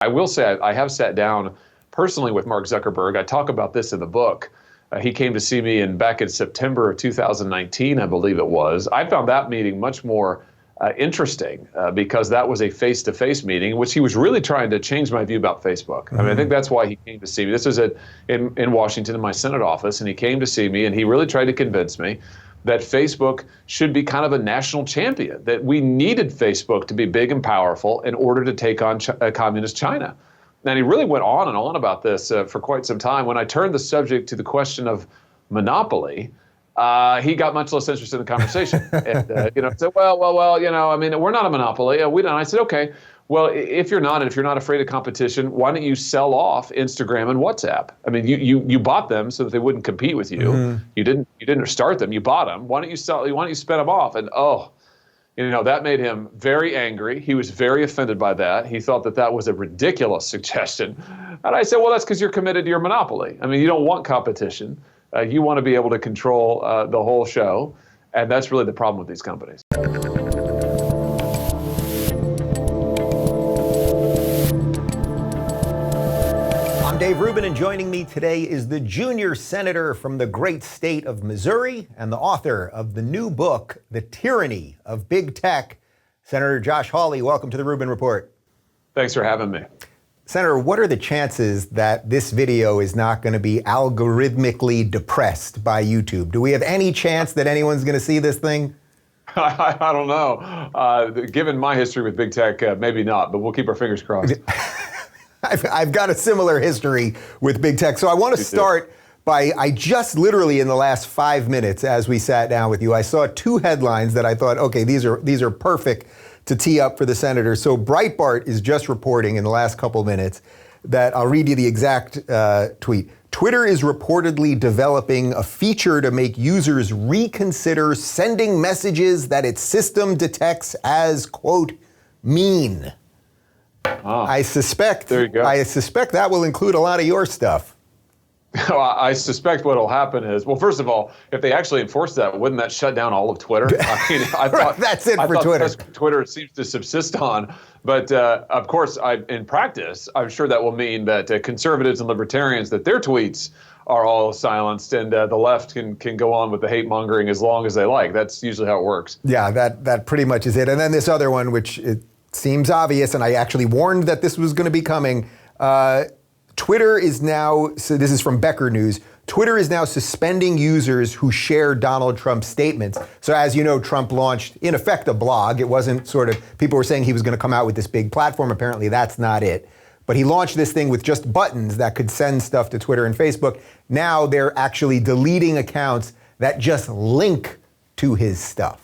I will say I have sat down personally with Mark Zuckerberg. I talk about this in the book. He came to see me back in September of 2019, I believe it was. I found that meeting much more interesting because that was a face-to-face meeting in which he was really trying to change my view about Facebook. Mm-hmm. I mean, I think that's why he came to see me. This was in Washington in my Senate office, and he came to see me, and he really tried to convince me that Facebook should be kind of a national champion, that we needed Facebook to be big and powerful in order to take on communist China. And he really went on and on about this for quite some time. When I turned the subject to the question of monopoly, he got much less interested in the conversation. And, said, well, I mean, we're not a monopoly. We don't. I said, okay, well, if you're not afraid of competition, why don't you sell off Instagram and WhatsApp? I mean, you bought them so that they wouldn't compete with you. Mm-hmm. You didn't start them. You bought them. Why don't you spin them off? And that made him very angry. He was very offended by that. He thought that was a ridiculous suggestion. And I said, well, that's because you're committed to your monopoly. I mean, you don't want competition. You want to be able to control the whole show. And that's really the problem with these companies. I'm Dave Rubin, and joining me today is the junior senator from the great state of Missouri and the author of the new book, The Tyranny of Big Tech, Senator Josh Hawley. Welcome to the Rubin Report. Thanks for having me. Senator, what are the chances that this video is not going to be algorithmically depressed by YouTube? Do we have any chance that anyone's going to see this thing? I don't know. Given my history with big tech, maybe not, but we'll keep our fingers crossed. I've got a similar history with big tech. So I want to start by, I just literally in the last 5 minutes as we sat down with you, I saw two headlines that I thought, okay, these are perfect to tee up for the senator. So Breitbart is just reporting in the last couple minutes that, I'll read you the exact tweet. Twitter is reportedly developing a feature to make users reconsider sending messages that its system detects as, quote, mean. Oh, I suspect that will include a lot of your stuff. Well, I suspect what will happen is, well, first of all, if they actually enforce that, wouldn't that shut down all of Twitter? I mean, I thought that's it for Twitter. That's what Twitter seems to subsist on. But of course, in practice, I'm sure that will mean that conservatives and libertarians, that their tweets are all silenced, and the left can go on with the hate mongering as long as they like. That's usually how it works. Yeah, that pretty much is it. And then this other one, which it seems obvious, and I actually warned that this was going to be coming. Twitter is now, so this is from Becker News, Twitter is now suspending users who share Donald Trump's statements. So as you know, Trump launched, in effect, a blog. It wasn't sort of, people were saying he was going to come out with this big platform. Apparently that's not it. But he launched this thing with just buttons that could send stuff to Twitter and Facebook. Now they're actually deleting accounts that just link to his stuff.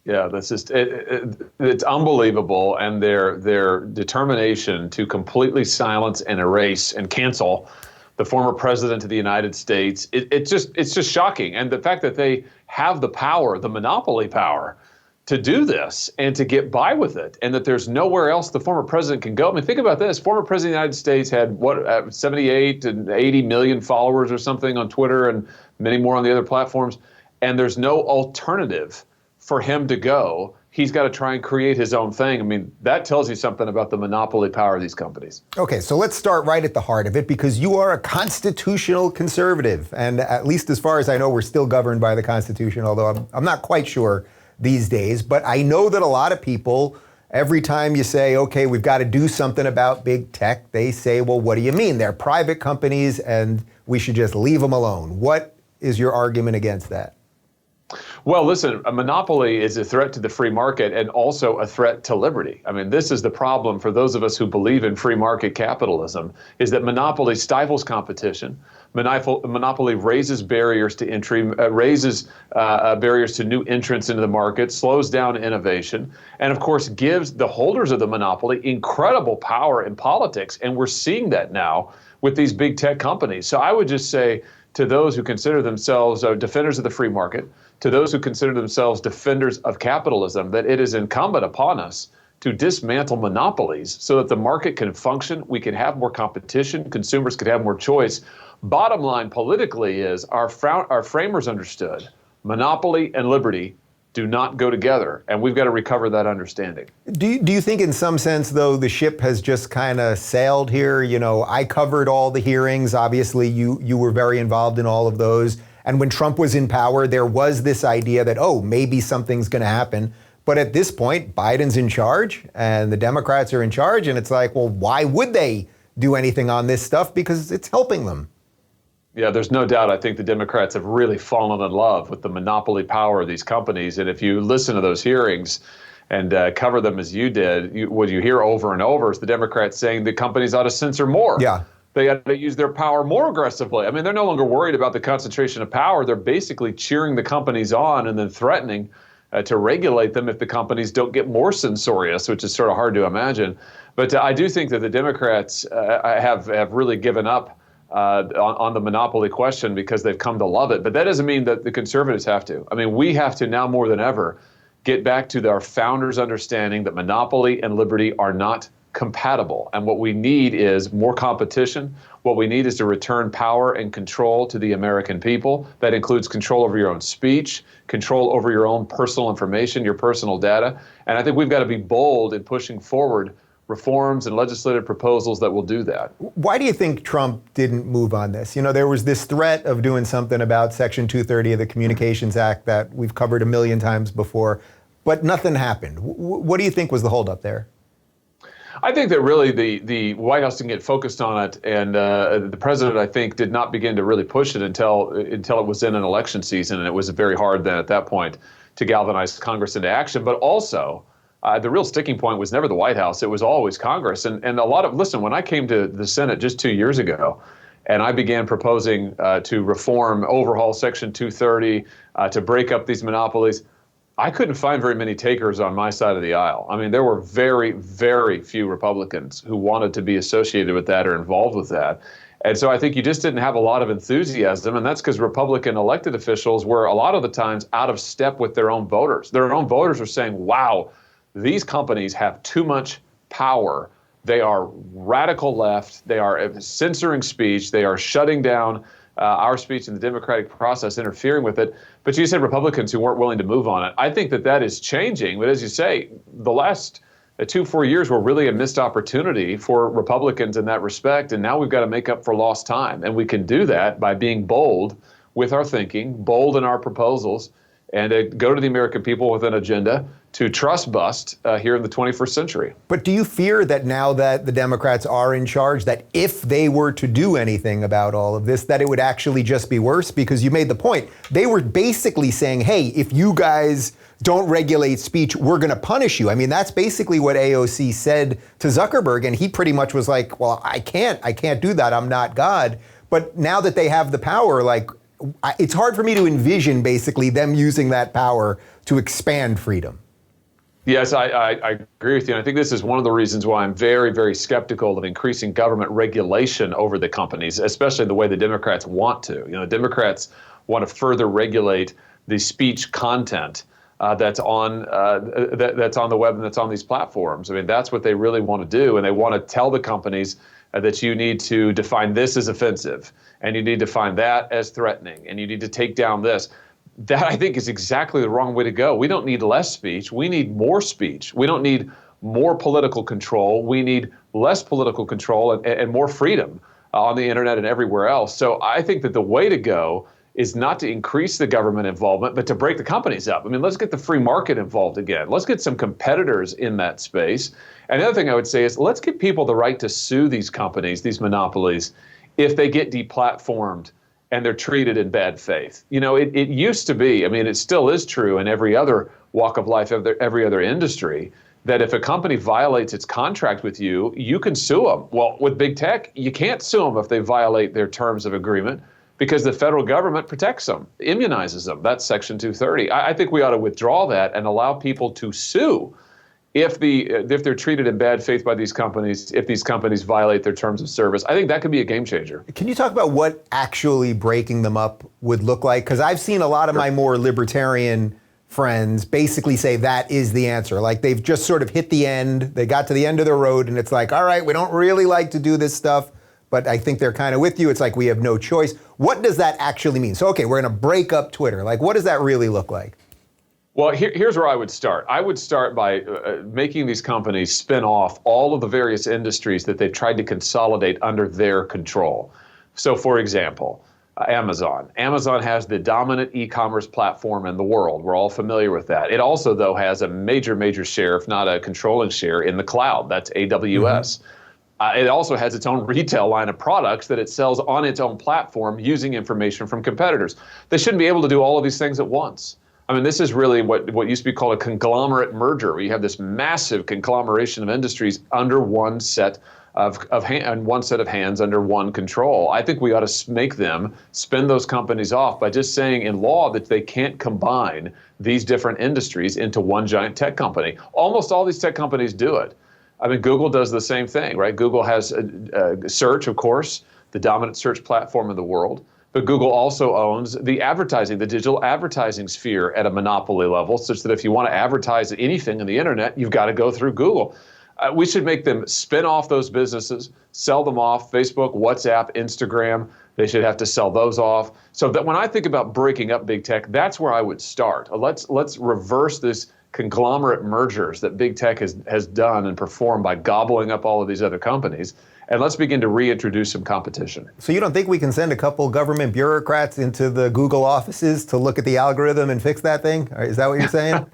Yeah, that's just it's unbelievable, and their determination to completely silence and erase and cancel the former president of the United States. It's just shocking, and the fact that they have the power, the monopoly power, to do this and to get by with it, and that there's nowhere else the former president can go. I mean, think about this: former president of the United States had 78 and 80 million followers or something on Twitter, and many more on the other platforms, and there's no alternative for him to go. He's got to try and create his own thing. I mean, that tells you something about the monopoly power of these companies. Okay, so let's start right at the heart of it, because you are a constitutional conservative. And at least as far as I know, we're still governed by the Constitution, although I'm not quite sure these days. But I know that a lot of people, every time you say, okay, we've got to do something about big tech, they say, well, what do you mean? They're private companies and we should just leave them alone. What is your argument against that? Well, listen, a monopoly is a threat to the free market and also a threat to liberty. I mean, this is the problem for those of us who believe in free market capitalism, is that monopoly stifles competition. Monopoly raises barriers to entry, raises barriers to new entrants into the market, slows down innovation, and of course gives the holders of the monopoly incredible power in politics. And we're seeing that now with these big tech companies. So I would just say to those who consider themselves defenders of the free market, to those who consider themselves defenders of capitalism, that it is incumbent upon us to dismantle monopolies so that the market can function, we can have more competition, consumers can have more choice. Bottom line politically is our framers understood monopoly and liberty do not go together, and we've got to recover that understanding. Do you think in some sense, though, the ship has just kind of sailed here? You know, I covered all the hearings. Obviously, you were very involved in all of those. And when Trump was in power, there was this idea that, oh, maybe something's going to happen. But at this point, Biden's in charge and the Democrats are in charge. And it's like, well, why would they do anything on this stuff? Because it's helping them. Yeah, there's no doubt. I think the Democrats have really fallen in love with the monopoly power of these companies. And if you listen to those hearings and cover them as you did, what you hear over and over is the Democrats saying the companies ought to censor more. Yeah. They ought to use their power more aggressively. I mean, they're no longer worried about the concentration of power. They're basically cheering the companies on and then threatening to regulate them if the companies don't get more censorious, which is sort of hard to imagine. But I do think that the Democrats have really given up on the monopoly question because they've come to love it. But that doesn't mean that the conservatives have to. I mean, we have to now more than ever get back to our founders' understanding that monopoly and liberty are not compatible. And what we need is more competition. What we need is to return power and control to the American people. That includes control over your own speech, control over your own personal information, your personal data. And I think we've got to be bold in pushing forward reforms and legislative proposals that will do that. Why do you think Trump didn't move on this? You know, there was this threat of doing something about Section 230 of the Communications Act that we've covered a million times before, but nothing happened. What do you think was the holdup there? I think that really the White House didn't get focused on it, and the president, I think, did not begin to really push it until it was in an election season, and it was very hard then at that point to galvanize Congress into action. But also, the real sticking point was never the White House. It was always Congress. And a lot of, listen, when I came to the Senate just 2 years ago, and I began proposing to reform, overhaul Section 230, to break up these monopolies, I couldn't find very many takers on my side of the aisle. I mean, there were very, very few Republicans who wanted to be associated with that or involved with that. And so I think you just didn't have a lot of enthusiasm, and that's because Republican elected officials were a lot of the times out of step with their own voters. Their own voters are saying, wow, these companies have too much power. They are radical left. They are censoring speech. They are shutting down our speech in the democratic process, interfering with it. But you said Republicans who weren't willing to move on it. I think that is changing. But as you say, the last 2-4 years were really a missed opportunity for Republicans in that respect. And now we've got to make up for lost time. And we can do that by being bold with our thinking, bold in our proposals, and go to the American people with an agenda to trust bust here in the 21st century. But do you fear that now that the Democrats are in charge, that if they were to do anything about all of this, that it would actually just be worse? Because you made the point. They were basically saying, hey, if you guys don't regulate speech, we're going to punish you. I mean, that's basically what AOC said to Zuckerberg. And he pretty much was like, well, I can't do that. I'm not God. But now that they have the power, like, it's hard for me to envision basically them using that power to expand freedom. Yes, I agree with you. And I think this is one of the reasons why I'm very, very skeptical of increasing government regulation over the companies, especially the way the Democrats want to. You know, Democrats want to further regulate the speech content that's on the web and that's on these platforms. I mean, that's what they really want to do. And they want to tell the companies that you need to define this as offensive, and you need to define that as threatening, and you need to take down this. That, I think, is exactly the wrong way to go. We don't need less speech. We need more speech. We don't need more political control. We need less political control and more freedom on the internet and everywhere else. So I think that the way to go is not to increase the government involvement, but to break the companies up. I mean, let's get the free market involved again. Let's get some competitors in that space. And the other thing I would say is let's give people the right to sue these companies, these monopolies, if they get deplatformed and they're treated in bad faith. You know, it used to be, I mean, it still is true in every other walk of life, every other industry, that if a company violates its contract with you, you can sue them. Well, with big tech, you can't sue them if they violate their terms of agreement because the federal government protects them, immunizes them. That's Section 230. I think we ought to withdraw that and allow people to sue if they're treated in bad faith by these companies, if these companies violate their terms of service. I think that could be a game changer. Can you talk about what actually breaking them up would look like? Because I've seen a lot of my more libertarian friends basically say that is the answer. Like they've just sort of hit the end. They got to the end of the road and it's like, all right, we don't really like to do this stuff, but I think they're kind of with you. It's like we have no choice. What does that actually mean? So, okay, we're going to break up Twitter. Like, what does that really look like? Well, here's where I would start. I would start by making these companies spin off all of the various industries that they've tried to consolidate under their control. So, for example, Amazon. Amazon has the dominant e-commerce platform in the world. We're all familiar with that. It also, though, has a major share, if not a controlling share, in the cloud. That's AWS. It also has its own retail line of products that it sells on its own platform using information from competitors. They shouldn't be able to do all of these things at once. I mean, this is really what used to be called a conglomerate merger, where you have this massive conglomeration of industries under one set of hands under one control. I think we ought to make them spin those companies off by just saying in law that they can't combine these different industries into one giant tech company. Almost all these tech companies do it. I mean, Google does the same thing, right? Google has search, of course, the dominant search platform in the world. But Google also owns the advertising, the digital advertising sphere at a monopoly level, such that if you want to advertise anything on the internet, you've got to go through Google. We should make them spin off those businesses, sell them off. Facebook, WhatsApp, Instagram, they should have to sell those off. So that when I think about breaking up big tech, that's where I would start. Let's reverse this conglomerate mergers that big tech has done and performed by gobbling up all of these other companies. And let's begin to reintroduce some competition. So you don't think we can send a couple government bureaucrats into the Google offices to look at the algorithm and fix that thing? Is that what you're saying?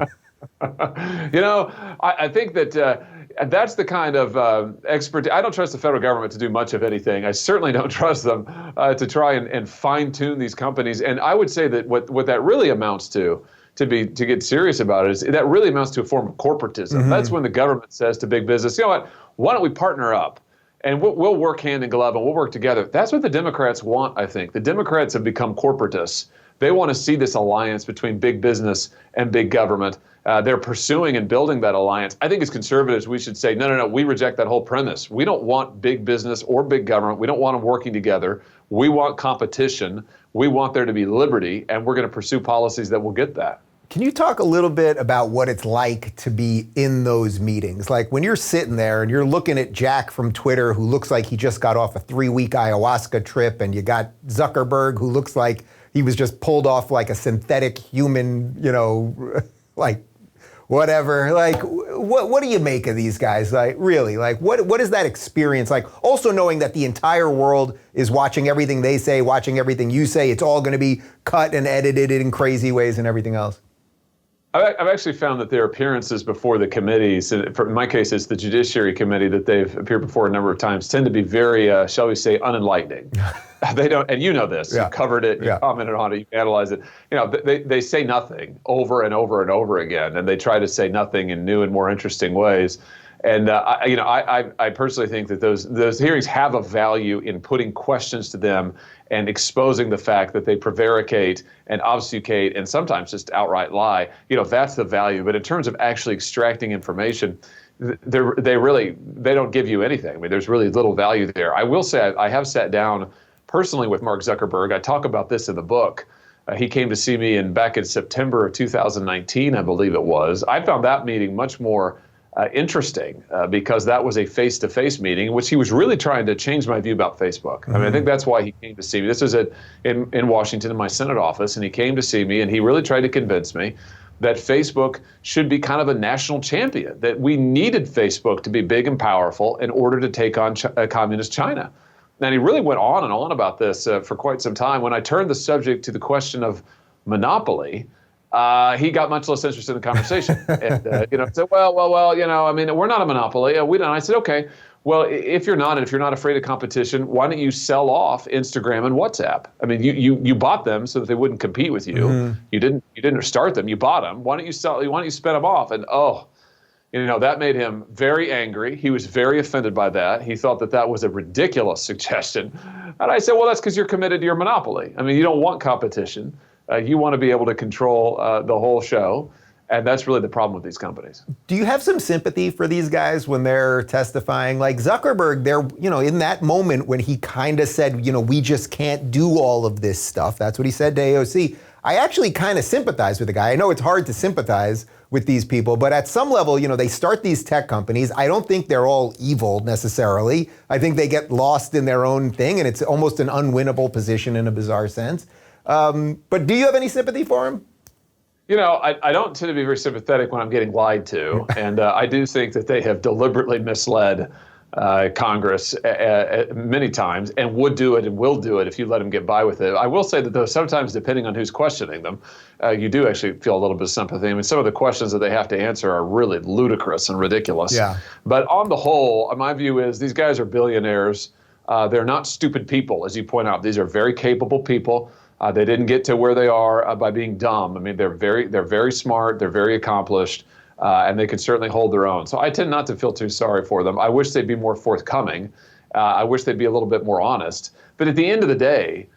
I think that that's the kind of expertise. I don't trust the federal government to do much of anything. I certainly don't trust them to try and fine-tune these companies. And I would say that what that really amounts to get serious about it, is that really amounts to a form of corporatism. Mm-hmm. That's when the government says to big business, you know what, why don't we partner up? And we'll work hand in glove and we'll work together. That's what the Democrats want, I think. The Democrats have become corporatists. They want to see this alliance between big business and big government. They're pursuing and building that alliance. I think as conservatives, we should say, no, we reject that whole premise. We don't want big business or big government. We don't want them working together. We want competition. We want there to be liberty, and we're going to pursue policies that will get that. Can you talk a little bit about what it's like to be in those meetings? Like when you're sitting there and you're looking at Jack from Twitter, who looks like he just got off a 3-week ayahuasca trip, and you got Zuckerberg, who looks like he was just pulled off like a synthetic human, like whatever. Like, what do you make of these guys? Like, really, like what is that experience like? Also knowing that the entire world is watching everything they say, watching everything you say. It's all going to be cut and edited in crazy ways and everything else. I've actually found that their appearances before the committees, in my case, it's the Judiciary Committee that they've appeared before a number of times, tend to be very, shall we say, unenlightening. They don't, and you know this. Yeah. You covered it, you commented on it, you analyzed it. They say nothing over and over and over again, and they try to say nothing in new and more interesting ways. And I personally think that those hearings have a value in putting questions to them and exposing the fact that they prevaricate and obfuscate and sometimes just outright lie. That's the value. But in terms of actually extracting information, they don't give you anything. I mean, there's really little value there. I will say I have sat down personally with Mark Zuckerberg. I talk about this in the book. He came to see me back in September of 2019, I believe it was. I found that meeting much more interesting because that was a face-to-face meeting in which he was really trying to change my view about Facebook. Mm-hmm. I mean, I think that's why he came to see me. This was in Washington in my Senate office, and he came to see me, and he really tried to convince me that Facebook should be kind of a national champion, that we needed Facebook to be big and powerful in order to take on communist China. And he really went on and on about this for quite some time. When I turned the subject to the question of monopoly, he got much less interested in the conversation. And, said, well, I mean, we're not a monopoly. We don't. I said, okay, well, if you're not afraid of competition, why don't you sell off Instagram and WhatsApp? I mean, you bought them so that they wouldn't compete with you. Mm-hmm. You didn't start them. You bought them. Why don't you spin them off? And that made him very angry. He was very offended by that. He thought that was a ridiculous suggestion. And I said, well, that's because you're committed to your monopoly. I mean, you don't want competition. You want to be able to control the whole show, and that's really the problem with these companies. Do you have some sympathy for these guys when they're testifying? Like Zuckerberg, in that moment when he kind of said, we just can't do all of this stuff. That's what he said to AOC. I actually kind of sympathize with the guy. I know it's hard to sympathize with these people, but at some level, they start these tech companies. I don't think they're all evil necessarily. I think they get lost in their own thing, and it's almost an unwinnable position in a bizarre sense. But do you have any sympathy for him? I don't tend to be very sympathetic when I'm getting lied to, and I do think that they have deliberately misled Congress many times, and would do it and will do it if you let them get by with it. I will say that, though, sometimes depending on who's questioning them, you do actually feel a little bit of sympathy. I mean, some of the questions that they have to answer are really ludicrous and ridiculous. Yeah. But on the whole, my view is these guys are billionaires. They're not stupid people, as you point out. These are very capable people. They didn't get to where they are by being dumb. I mean, they're very smart. They're very accomplished. And they can certainly hold their own. So I tend not to feel too sorry for them. I wish they'd be more forthcoming. I wish they'd be a little bit more honest. But at the end of the day,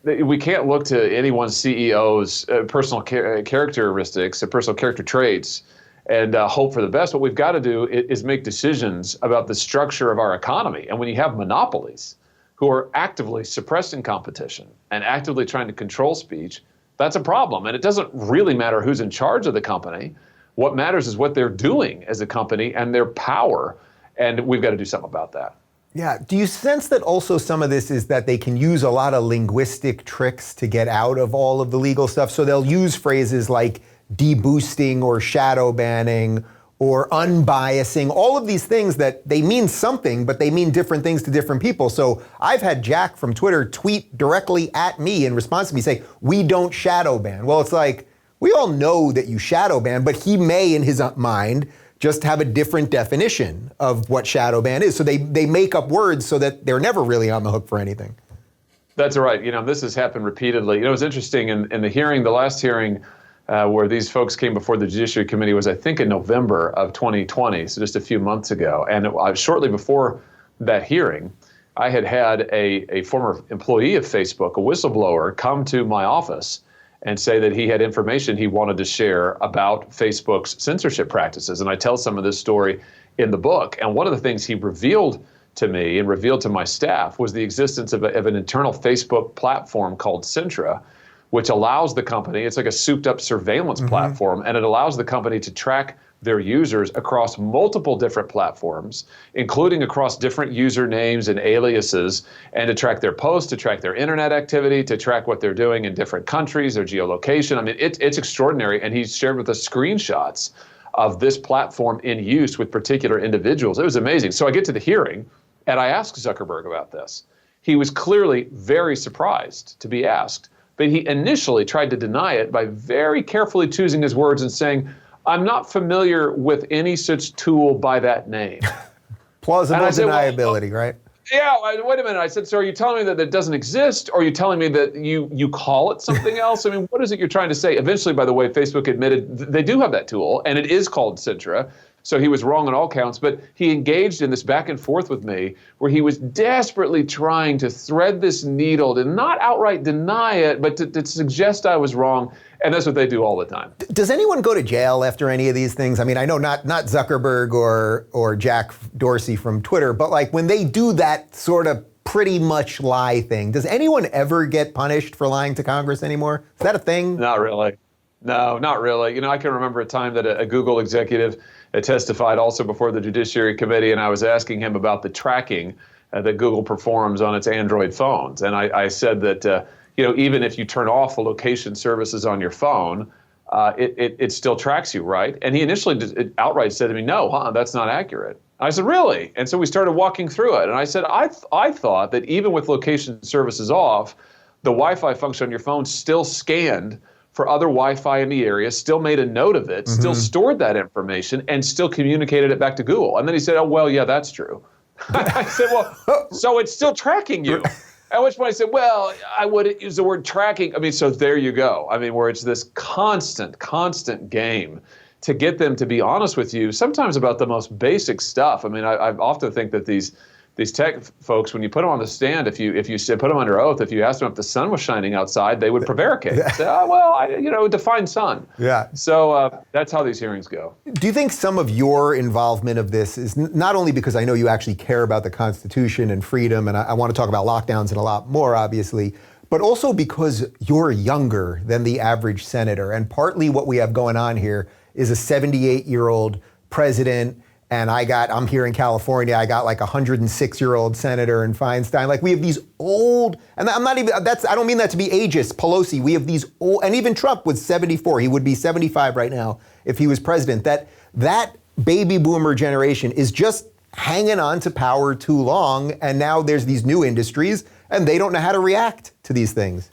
we can't look to any one CEO's personal characteristics, personal character traits, and hope for the best. What we've got to do is make decisions about the structure of our economy. And when you have monopolies who are actively suppressing competition and actively trying to control speech, that's a problem. And it doesn't really matter who's in charge of the company. What matters is what they're doing as a company and their power, and we've got to do something about that. Yeah. Do you sense that also some of this is that they can use a lot of linguistic tricks to get out of all of the legal stuff? So they'll use phrases like deboosting or shadow banning or unbiasing, all of these things that they mean something, but they mean different things to different people. So I've had Jack from Twitter tweet directly at me in response to me say, "We don't shadow ban." Well, it's like, we all know that you shadow ban, but he may, in his mind, just have a different definition of what shadow ban is. So they make up words so that they're never really on the hook for anything. That's right. This has happened repeatedly. It was interesting in the hearing, the last hearing where these folks came before the Judiciary Committee was, I think, in November of 2020, so just a few months ago. And shortly before that hearing, I had a former employee of Facebook, a whistleblower, come to my office and say that he had information he wanted to share about Facebook's censorship practices. And I tell some of this story in the book. And one of the things he revealed to me and revealed to my staff was the existence of an internal Facebook platform called Centra, which allows the company, it's like a souped up surveillance platform, and it allows the company to track their users across multiple different platforms, including across different usernames and aliases, and to track their posts, to track their internet activity, to track what they're doing in different countries, their geolocation. I mean, it's extraordinary. And he shared with us screenshots of this platform in use with particular individuals. It was amazing. So I get to the hearing, and I asked Zuckerberg about this. He was clearly very surprised to be asked, but he initially tried to deny it by very carefully choosing his words and saying, "I'm not familiar with any such tool by that name." Plausible deniability, right? Yeah, wait a minute. I said, "So are you telling me that it doesn't exist, or are you telling me that you call it something else? I mean, what is it you're trying to say?" Eventually, by the way, Facebook admitted they do have that tool, and it is called Centra. So he was wrong on all counts, but he engaged in this back and forth with me where he was desperately trying to thread this needle to not outright deny it, but to suggest I was wrong. And that's what they do all the time. Does anyone go to jail after any of these things? I mean, I know not Zuckerberg or Jack Dorsey from Twitter, but like when they do that sort of pretty much lie thing, does anyone ever get punished for lying to Congress anymore? Is that a thing? Not really. No, not really. I can remember a time that a Google executive testified also before the Judiciary Committee, and I was asking him about the tracking that Google performs on its Android phones. And I said that, even if you turn off the location services on your phone, it still tracks you, right? And he initially outright said to me, "No, that's not accurate." I said, "Really?" And so we started walking through it. And I said, I thought that even with location services off, the Wi-Fi function on your phone still scanned for other Wi-Fi in the area, still made a note of it, still stored that information, and still communicated it back to Google. And then he said, "Oh, well, yeah, that's true." I said, "Well, so it's still tracking you." At which point I said, "Well, I wouldn't use the word tracking." I mean, so there you go. I mean, where it's this constant game to get them to be honest with you, sometimes about the most basic stuff. I mean, I often think that these tech folks, when you put them on the stand, if you put them under oath, if you asked them if the sun was shining outside, they would prevaricate. Say, "Oh, well, define sun." Yeah. So that's how these hearings go. Do you think some of your involvement of this is not only because I know you actually care about the Constitution and freedom, and I want to talk about lockdowns and a lot more, obviously, but also because you're younger than the average senator, and partly what we have going on here is a 78-year-old president And I'm here in California, I got like a 106-year-old senator in Feinstein. Like we have these old, and I don't mean that to be ageist, Pelosi. We have these old, and even Trump was 74. He would be 75 right now if he was president. That baby boomer generation is just hanging on to power too long. And now there's these new industries and they don't know how to react to these things.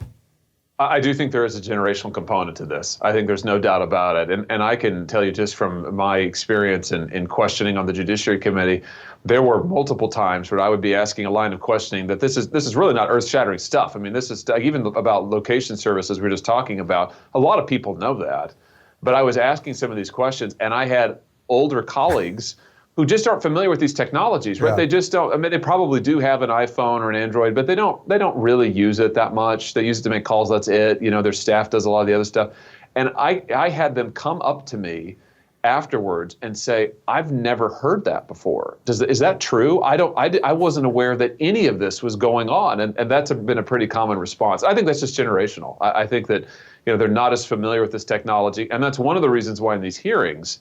I do think there is a generational component to this. I think there's no doubt about it. And I can tell you just from my experience in questioning on the Judiciary Committee, there were multiple times where I would be asking a line of questioning that this is really not earth-shattering stuff. I mean, this is even about location services we were just talking about. A lot of people know that. But I was asking some of these questions, and I had older colleagues who just aren't familiar with these technologies, right? Yeah. They just don't. I mean, they probably do have an iPhone or an Android, but they don't really use it that much. They use it to make calls. That's it. You know, their staff does a lot of the other stuff. And I had them come up to me afterwards and say, "I've never heard that before. Is that true? I wasn't aware that any of this was going on." And that's been a pretty common response. I think that's just generational. I think that they're not as familiar with this technology, and that's one of the reasons why in these hearings,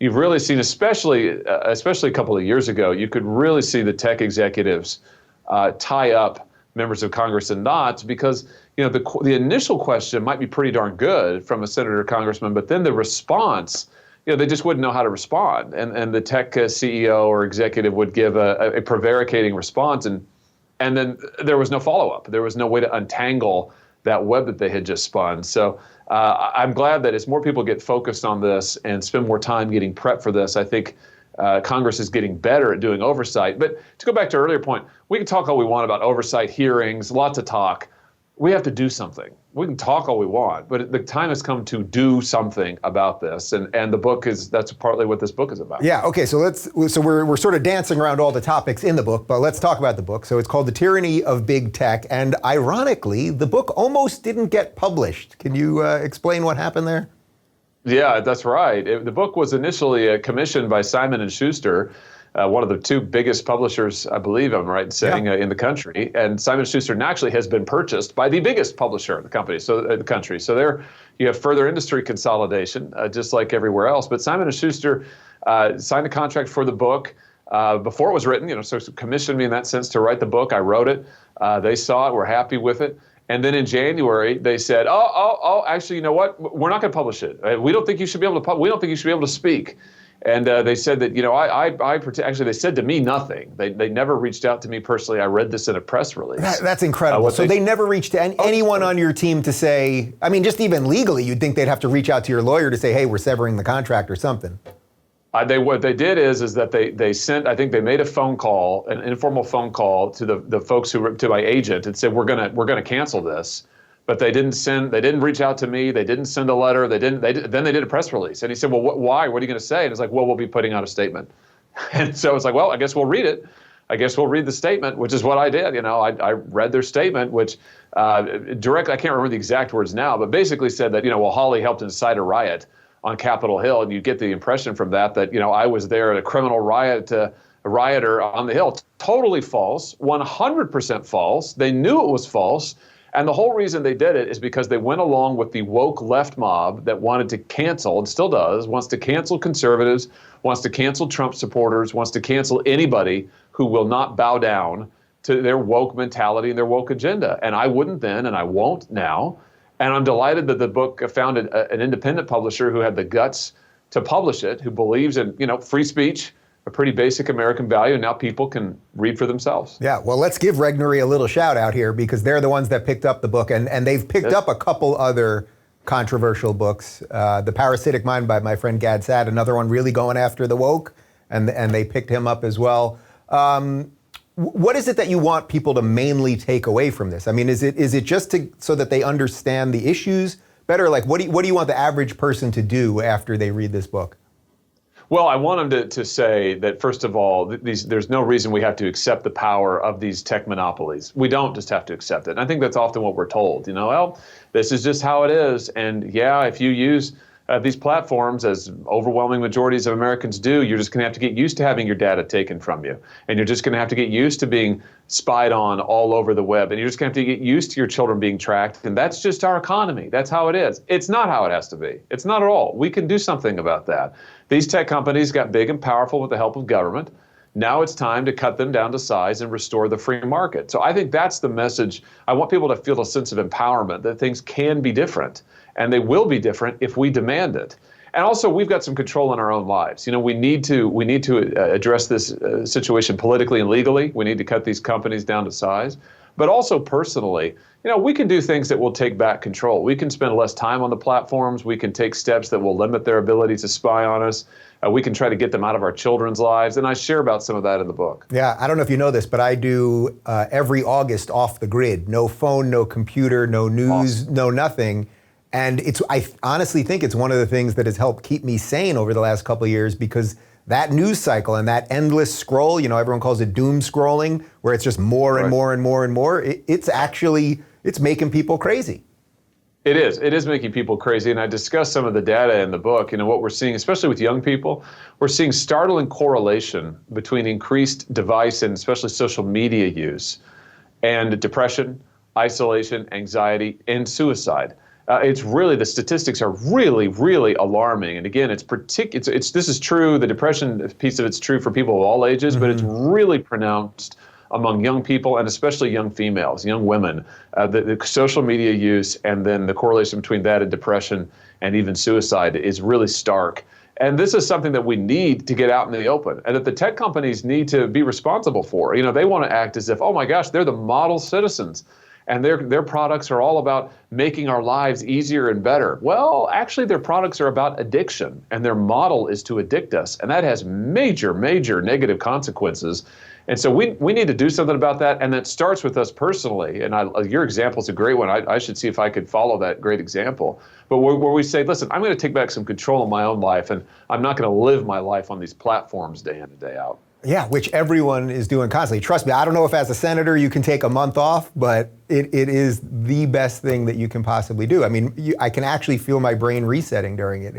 you've really seen, especially a couple of years ago, you could really see the tech executives tie up members of Congress in knots because the initial question might be pretty darn good from a senator or congressman, but then the response, they just wouldn't know how to respond, and the tech CEO or executive would give a prevaricating response, and then there was no follow-up. There was no way to untangle that web that they had just spun. So I'm glad that as more people get focused on this and spend more time getting prepped for this, I think Congress is getting better at doing oversight. But to go back to an earlier point, we can talk all we want about oversight hearings, lots of talk. We have to do something. We can talk all we want, but the time has come to do something about this. And the book that's partly what this book is about. Yeah, okay, so we're sort of dancing around all the topics in the book, but let's talk about the book. So it's called The Tyranny of Big Tech, and ironically, the book almost didn't get published. Can you explain what happened there? Yeah, that's right. The book was initially commissioned by Simon & Schuster, one of the two biggest publishers, I believe I'm right in saying, in the country. And Simon & Schuster naturally has been purchased by the biggest publisher in the country. So there you have further industry consolidation, just like everywhere else. But Simon & Schuster signed a contract for the book before it was written, so commissioned me in that sense to write the book. I wrote it. They saw it. We're happy with it. And then in January, they said, actually, you know what? We're not going to publish it. We don't think you should be able to. We don't think you should be able to speak. And they said that, actually, they said to me nothing. They never reached out to me personally. I read this in a press release. That's incredible. So they never reached to anyone on your team to say, I mean, just even legally, you'd think they'd have to reach out to your lawyer to say, hey, we're severing the contract or something. What they did is that they sent, I think they made a phone call, an informal phone call to the folks to my agent and said, we're gonna cancel this. But they didn't reach out to me. They didn't send a letter. Then they did a press release. And he said, well, why? What are you going to say? And it's like, well, we'll be putting out a statement. And so it's like, well, I guess we'll read it. I guess we'll read the statement, which is what I did. I read their statement, which directly, I can't remember the exact words now, but basically said that, Hawley helped incite a riot on Capitol Hill. And you get the impression from that, I was there at a criminal riot, a rioter on the Hill. Totally false, 100% false. They knew it was false. And the whole reason they did it is because they went along with the woke left mob that wanted to cancel, and still does, wants to cancel conservatives, wants to cancel Trump supporters, wants to cancel anybody who will not bow down to their woke mentality and their woke agenda. And I wouldn't then, and I won't now. And I'm delighted that the book found an independent publisher who had the guts to publish it, who believes in, free speech, a pretty basic American value, and now people can read for themselves. Yeah, well, let's give Regnery a little shout out here because they're the ones that picked up the book, and they've picked up a couple other controversial books. The Parasitic Mind by my friend Gad Saad, another one really going after the woke, and they picked him up as well. What is it that you want people to mainly take away from this? I mean, is it just so that they understand the issues better? Like, what do you want the average person to do after they read this book? Well, I want them to say that, first of all, there's no reason we have to accept the power of these tech monopolies. We don't just have to accept it. And I think that's often what we're told. Well, this is just how it is. And yeah, if you use these platforms, as overwhelming majorities of Americans do, you're just going to have to get used to having your data taken from you. And you're just going to have to get used to being spied on all over the web. And you're just going to have to get used to your children being tracked. And that's just our economy. That's how it is. It's not how it has to be. It's not at all. We can do something about that. These tech companies got big and powerful with the help of government. Now it's time to cut them down to size and restore the free market. So I think that's the message. I want people to feel a sense of empowerment that things can be different, and they will be different if we demand it. And also, we've got some control in our own lives. We need to address this situation politically and legally. We need to cut these companies down to size. But also personally, we can do things that will take back control. We can spend less time on the platforms. We can take steps that will limit their ability to spy on us. We can try to get them out of our children's lives. And I share about some of that in the book. Yeah, I don't know if you know this, but I do every August off the grid. No phone, no computer, no news, awesome. No nothing. And I honestly think it's one of the things that has helped keep me sane over the last couple of years, because that news cycle and that endless scroll, everyone calls it doom scrolling, where it's just more and more and more and more. It's making people crazy. It is making people crazy. And I discuss some of the data in the book. What we're seeing, especially with young people, we're seeing startling correlation between increased device and especially social media use and depression, isolation, anxiety, and suicide. It's really, the statistics are really, really alarming. And again, this is true. The depression piece of it's true for people of all ages, but it's really pronounced among young people, and especially young females, young women. The social media use and then the correlation between that and depression and even suicide is really stark. And this is something that we need to get out in the open, and that the tech companies need to be responsible for. They want to act as if, oh my gosh, they're the model citizens, and their products are all about making our lives easier and better. Well, actually, their products are about addiction, and their model is to addict us, and that has major, major negative consequences. And so we need to do something about that, and that starts with us personally. And your example is a great one. I should see if I could follow that great example. But where we say, listen, I'm going to take back some control of my own life, and I'm not going to live my life on these platforms day in and day out. Yeah, which everyone is doing constantly. Trust me, I don't know if as a senator you can take a month off, but it is the best thing that you can possibly do. I mean, I can actually feel my brain resetting during it.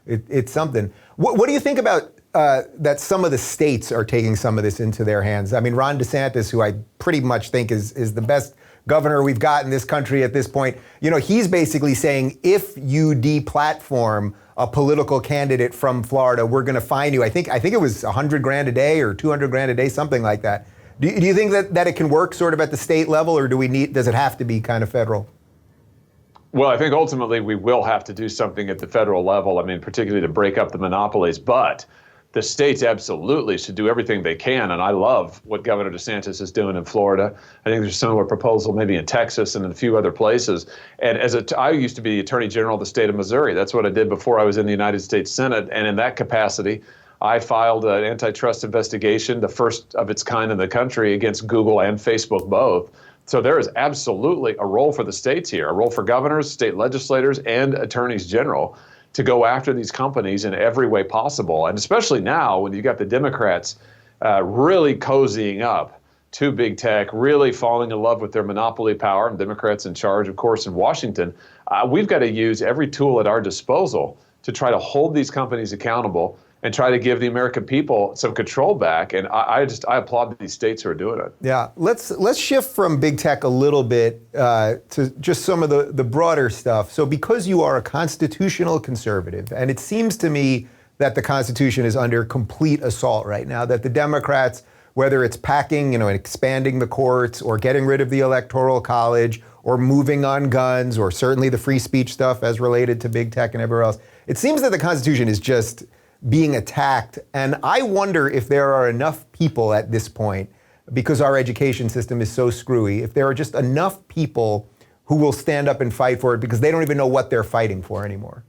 It's something. What do you think about that some of the states are taking some of this into their hands? I mean, Ron DeSantis, who I pretty much think is the best governor we've got in this country at this point, he's basically saying, if you deplatform a political candidate from Florida, we're going to fine you. I think it was $100,000 a day or $200,000 a day, something like that. Do you think that it can work sort of at the state level, or does it have to be kind of federal? Well, I think ultimately we will have to do something at the federal level. I mean, particularly to break up the monopolies, but the states absolutely should do everything they can. And I love what Governor DeSantis is doing in Florida. I think there's a similar proposal maybe in Texas and in a few other places. And I used to be Attorney General of the state of Missouri. That's what I did before I was in the United States Senate. And in that capacity, I filed an antitrust investigation, the first of its kind in the country, against Google and Facebook both. So there is absolutely a role for the states here, a role for governors, state legislators, and attorneys general to go after these companies in every way possible. And especially now when you've got the Democrats really cozying up to big tech, really falling in love with their monopoly power, and Democrats in charge, of course, in Washington, we've got to use every tool at our disposal to try to hold these companies accountable and try to give the American people some control back. And I applaud these states who are doing it. Yeah, let's shift from big tech a little bit to just some of the broader stuff. So because you are a constitutional conservative, and it seems to me that the Constitution is under complete assault right now, that the Democrats, whether it's packing, expanding the courts, or getting rid of the Electoral College, or moving on guns, or certainly the free speech stuff as related to big tech and everywhere else, it seems that the Constitution is just being attacked. And I wonder if there are enough people at this point, because our education system is so screwy, if there are just enough people who will stand up and fight for it because they don't even know what they're fighting for anymore.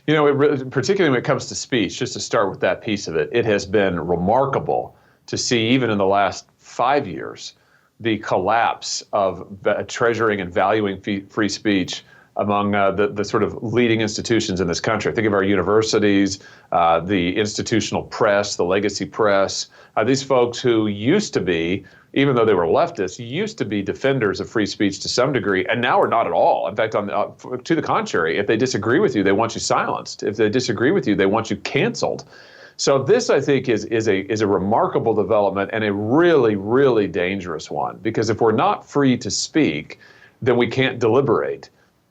Particularly when it comes to speech, just to start with that piece of it, it has been remarkable to see, even in the last 5 years, the collapse of treasuring and valuing free speech among the sort of leading institutions in this country. Think of our universities, the institutional press, the legacy press, these folks who used to be, even though they were leftists, used to be defenders of free speech to some degree, and now are not at all. In fact, to the contrary, if they disagree with you, they want you silenced. If they disagree with you, they want you canceled. So this, I think, is a remarkable development and a really, really dangerous one, because if we're not free to speak, then we can't deliberate.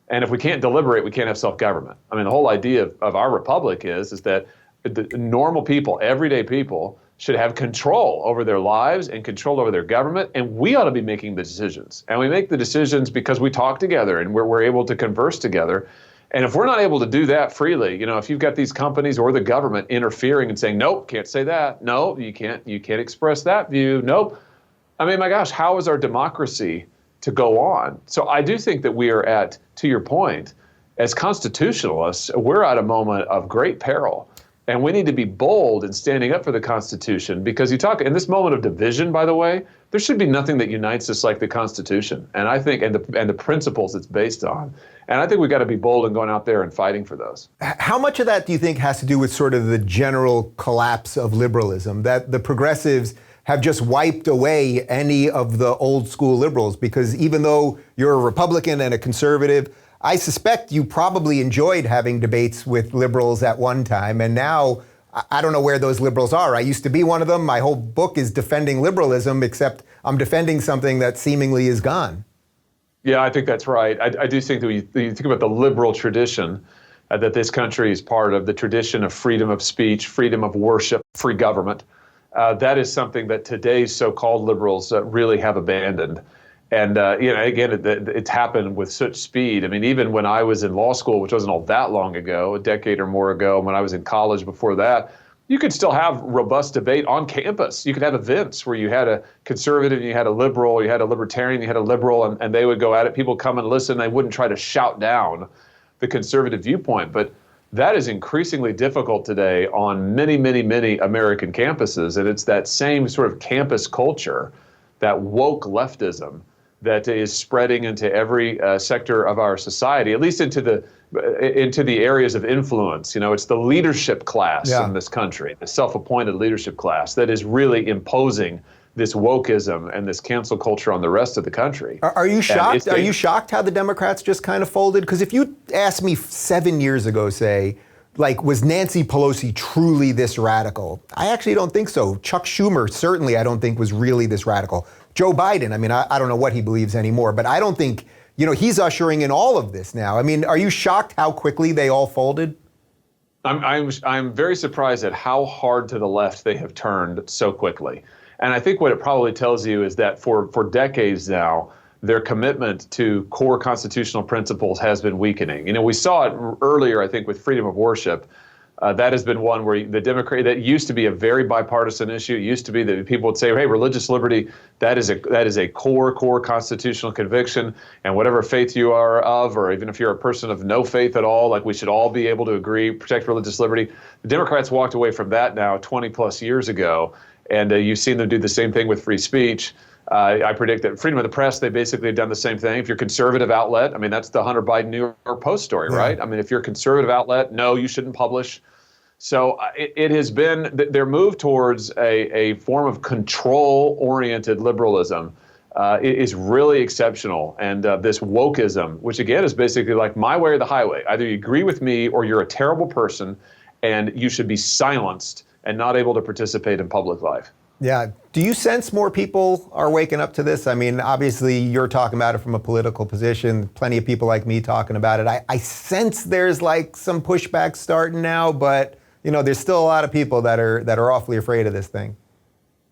And if we can't deliberate, we can't have self-government. I mean, the whole idea of our republic is that the normal people, everyday people, should have control over their lives and control over their government, and we ought to be making the decisions. And we make the decisions because we talk together and we're able to converse together. And if we're not able to do that freely, if you've got these companies or the government interfering and saying, nope, can't say that. No, you can't express that view. Nope. I mean, my gosh, how is our democracy to go on? So I do think that we are at, to your point, as constitutionalists, we're at a moment of great peril. And we need to be bold in standing up for the Constitution, because you talk in this moment of division, by the way, there should be nothing that unites us like the Constitution. And I think, and the principles it's based on. And I think we've got to be bold in going out there and fighting for those. How much of that do you think has to do with sort of the general collapse of liberalism, that the progressives have just wiped away any of the old school liberals? Because even though you're a Republican and a conservative, I suspect you probably enjoyed having debates with liberals at one time, and now I don't know where those liberals are. I used to be one of them. My whole book is defending liberalism, except I'm defending something that seemingly is gone. Yeah, I think that's right. I do think that when you think about the liberal tradition that this country is part of, the tradition of freedom of speech, freedom of worship, free government, that is something that today's so-called liberals really have abandoned. And, again, it's happened with such speed. I mean, even when I was in law school, which wasn't all that long ago, a decade or more ago, when I was in college before that, you could still have robust debate on campus. You could have events where you had a conservative, you had a liberal, you had a libertarian, you had a liberal, and they would go at it. People come and listen. They wouldn't try to shout down the conservative viewpoint. But that is increasingly difficult today on many, many, many American campuses. And it's that same sort of campus culture, that woke leftism, that is spreading into every sector of our society, at least into the areas of influence. It's the leadership class in this country, the self-appointed leadership class, that is really imposing this wokeism and this cancel culture on the rest of the country. Are you shocked? Are you shocked how the Democrats just kind of folded? Because if you asked me 7 years ago, say, was Nancy Pelosi truly this radical? I actually don't think so. Chuck Schumer certainly I don't think was really this radical. Joe Biden, I mean, I don't know what he believes anymore, but I don't think, he's ushering in all of this now. I mean, are you shocked how quickly they all folded? I'm very surprised at how hard to the left they have turned so quickly. And I think what it probably tells you is that for decades now, their commitment to core constitutional principles has been weakening. We saw it earlier, I think, with freedom of worship. That has been one where that used to be a very bipartisan issue. It used to be that people would say, hey, religious liberty, that is a core constitutional conviction, and whatever faith you are of, or even if you're a person of no faith at all, we should all be able to agree, protect religious liberty. The Democrats walked away from that now 20 plus years ago, and you've seen them do the same thing with free speech. I predict that freedom of the press, they basically have done the same thing. If you're a conservative outlet, I mean, that's the Hunter Biden New York Post story, right? I mean, if you're a conservative outlet, no, you shouldn't publish. So it has been their move towards a form of control-oriented liberalism is really exceptional. And this wokeism, which again is basically like my way or the highway. Either you agree with me or you're a terrible person and you should be silenced and not able to participate in public life. Yeah. Do you sense more people are waking up to this? I mean, obviously you're talking about it from a political position, plenty of people like me talking about it. I sense there's some pushback starting now, but there's still a lot of people that are awfully afraid of this thing.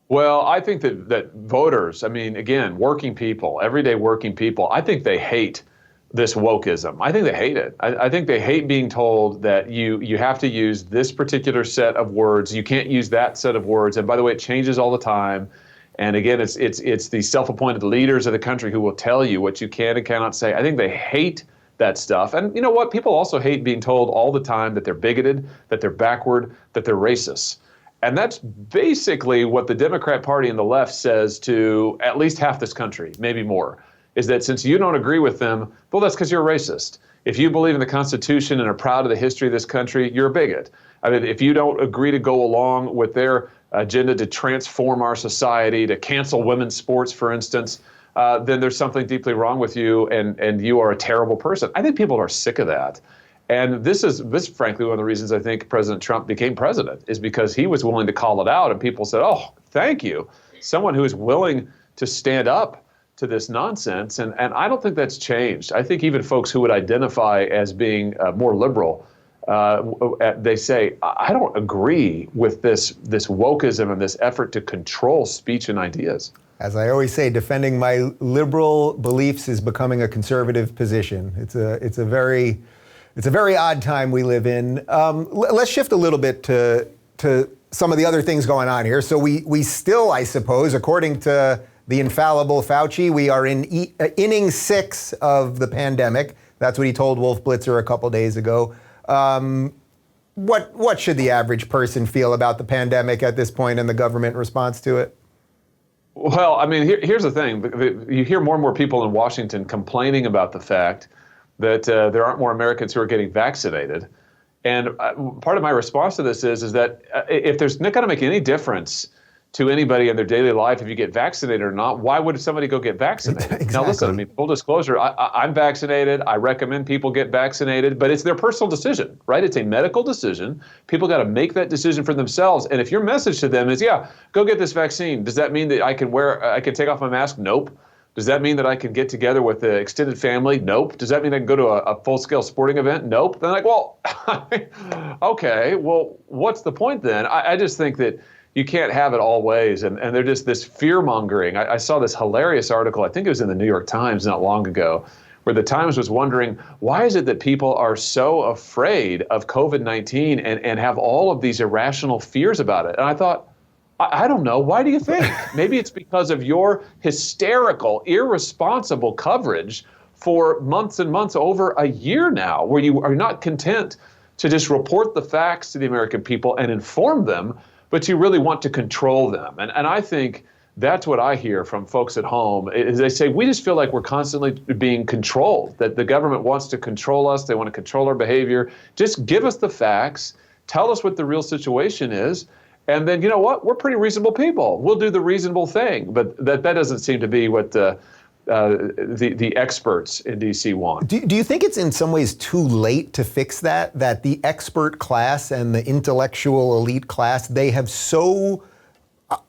Well, I think that voters, I mean, again, working people, everyday working people, I think they hate this wokeism. I think they hate it. I think they hate being told that you have to use this particular set of words. You can't use that set of words. And by the way, it changes all the time. And again, it's the self-appointed leaders of the country who will tell you what you can and cannot say. I think they hate that stuff. And you know what? People also hate being told all the time that they're bigoted, that they're backward, that they're racist. And that's basically what the Democrat Party and the left says to at least half this country, maybe more. is that since you don't agree with them, well, that's because you're a racist. If you believe in the Constitution and are proud of the history of this country, you're a bigot. I mean, if you don't agree to go along with their agenda to transform our society, to cancel women's sports, for instance, then there's something deeply wrong with you, and you are a terrible person. I think people are sick of that. And this is frankly one of the reasons I think President Trump became president, is because he was willing to call it out, and people said, oh, thank you. Someone who is willing to stand up to this nonsense. And I don't think that's changed. I think even folks who would identify as being more liberal, they say, I don't agree with this wokeism and this effort to control speech and ideas. As I always say, defending my liberal beliefs is becoming a conservative position. It's a very odd time we live in. Let's shift a little bit to some of the other things going on here. So we still, I suppose, according to the infallible Fauci, we are in inning 6 of the pandemic. That's what he told Wolf Blitzer a couple days ago. What should the average person feel about the pandemic at this point and the government response to it? Well, I mean, here's the thing. You hear more and more people in Washington complaining about the fact that there aren't more Americans who are getting vaccinated. And part of my response to this is that if there's not going to make any difference to anybody in their daily life if you get vaccinated or not, why would somebody go get vaccinated? Exactly. Now, listen, I mean, full disclosure, I'm vaccinated. I recommend people get vaccinated, but it's their personal decision, right? It's a medical decision. People got to make that decision for themselves. And if your message to them is, yeah, go get this vaccine, does that mean that I can take off my mask? Nope. Does that mean that I can get together with the extended family? Nope. Does that mean I can go to a full-scale sporting event? Nope. Then like, well, okay, well, what's the point then? I just think that you can't have it all ways. And they're just this fear-mongering. I saw this hilarious article, I think it was in the New York Times not long ago, where the Times was wondering, why is it that people are so afraid of COVID-19 and have all of these irrational fears about it? And I thought, I don't know. Why do you think? Maybe it's because of your hysterical, irresponsible coverage for months and months, over a year now, where you are not content to just report the facts to the American people and inform them, but you really want to control them. And I think that's what I hear from folks at home, is they say, we just feel like we're constantly being controlled, that the government wants to control us. They want to control our behavior. Just give us the facts. Tell us what the real situation is. And then, you know what? We're pretty reasonable people. We'll do the reasonable thing. But that doesn't seem to be what the experts in D.C. want. Do you think it's in some ways too late to fix that the expert class and the intellectual elite class, they have so